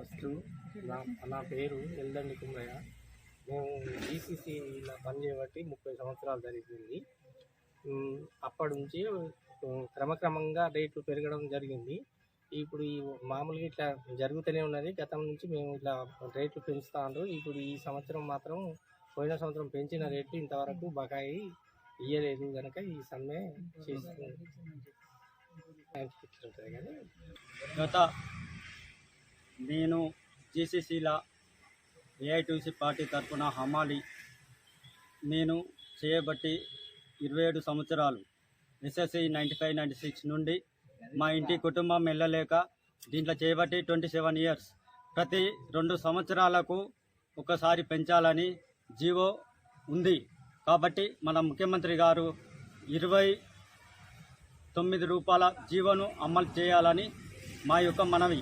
First నా నా పేరు ఎల్దండి కుమ్మయ్య. మేము జీసీసీలో పనిచేయబట్టి 30 సంవత్సరాలు జరిగింది. అప్పటి నుంచి క్రమక్రమంగా రేట్లు పెరగడం జరిగింది. ఇప్పుడు ఈ మామూలుగా ఇట్లా జరుగుతూనే ఉన్నది. గతం నుంచి మేము ఇట్లా రేట్లు పెంచుతాండ్రు. ఇప్పుడు ఈ సంవత్సరం మాత్రం పోయిన సంవత్సరం పెంచిన రేట్లు ఇంతవరకు బకాయి ఇయ్యలేదు కనుక ఈ సమ్మె చేసుకుంటుంది. కానీ గత నేను జీసీసీలా ఏఐటీసీ పార్టీ తరఫున హమాలి నేను చేయబట్టి 27 సంవత్సరాలు ఎస్ఎస్సి 95-96 నుండి మా ఇంటి కుటుంబం వెళ్ళలేక దీంట్లో చేయబట్టి 27 ఇయర్స్. ప్రతి 2 సంవత్సరాలకు ఒకసారి పెంచాలని జీవో ఉంది. కాబట్టి మన ముఖ్యమంత్రి గారు 29 రూపాయల జీవోను అమలు చేయాలని మా యొక్క మనవి.